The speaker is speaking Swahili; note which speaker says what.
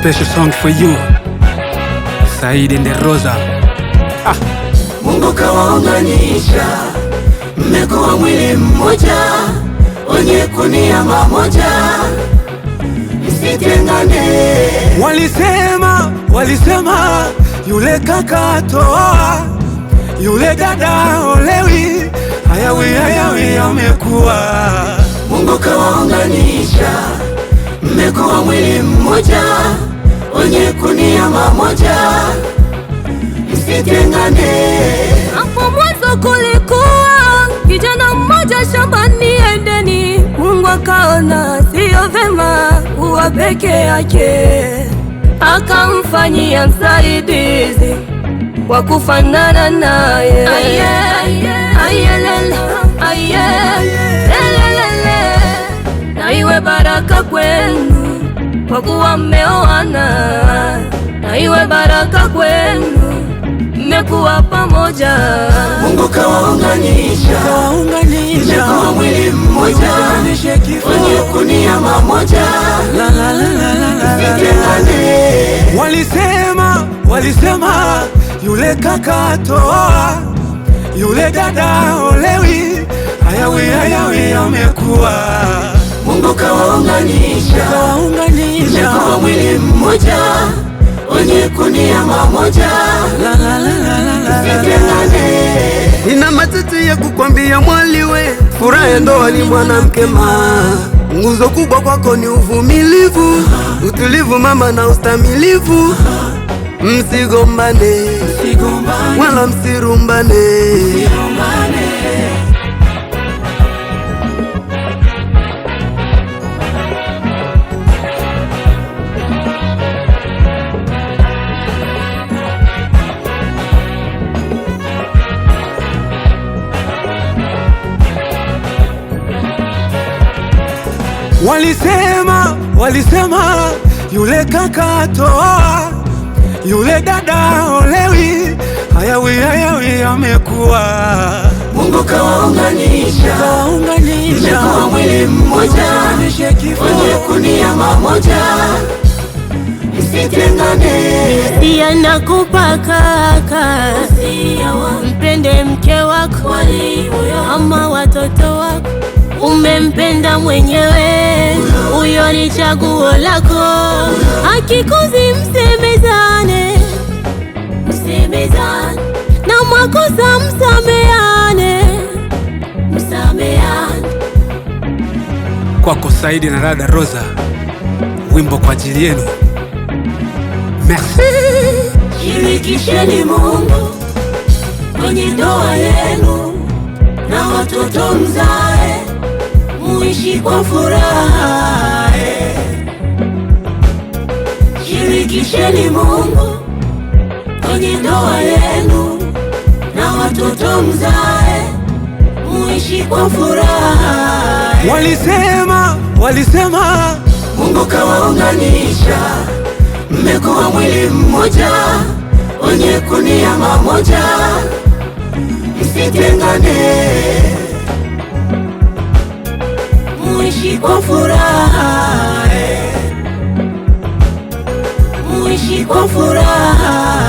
Speaker 1: special song for you, Said and Rosa.
Speaker 2: Mungu kawaunganisha, mmekuwa mwili mmoja, wenye kunia mamoja, msitengane.
Speaker 1: Walisema yule kaka atoa, yule dada olewi, hayawi amekuwa.
Speaker 2: Mungu kawaunganisha, mmekuwa mwili mmoja, wenye kunia mamoja, msitengane.
Speaker 3: Hapo mwanzo kulikuwa kijana mmoja shambani Edeni. Mungu akaona sio vema kuwa peke yake, akamfanyia msaidizi wa kufanana naye. Na iwe baraka kwenu kwa kuwa mmeoana, na iwe baraka kwenu mmekuwa pamoja.
Speaker 2: Mungu kawaunganisha, mmekuwa mwili mmoja, wenye kunia mamoja, msitengane.
Speaker 1: Walisema yule kaka atoa, yule dada olewi, hayawi amekuwa.
Speaker 2: Mungu kawaunganisha, mmekuwa mwili mmoja, wenye kunia mamoja, msitengane.
Speaker 4: Nina matatu ya kukwambia mwaliwe, furaha ya ndoa ni mwanamke nguzo kubwa kwako ni uvumilivu, utulivu mama na ustamilivu. Msigombane wala msirumbane.
Speaker 1: Walisema yule kaka atoa, yule dada olewi, hayawi amekuwa.
Speaker 2: Mungu kawaunganisha, mmekuwa mwili mmoja, wenye kunia mamoja, msitengane.
Speaker 3: Sia nakupa kaka, mpende mke wako ama watoto wako. Umempenda mwenyewe, huyo ni chaguo lako. Akikuzi msemezane, na makosa msameane.
Speaker 1: Kwako Said na dada Rosa, wimbo kwa ajili yenu. Merci.
Speaker 2: Shirikisheni Mungu kwenye ndoa yenu, na watoto mzae, muishi kwa furaha. Shirikisheni Mungu kwenye ndoa yenu, na watoto mzae, muishi kwa furaha.
Speaker 1: Walisema
Speaker 2: Mungu kawaunganisha, mmekuwa mwili mmoja, wenye kunia mamoja, msitengane. Muishi kwa furaha, muishi kwa furaha.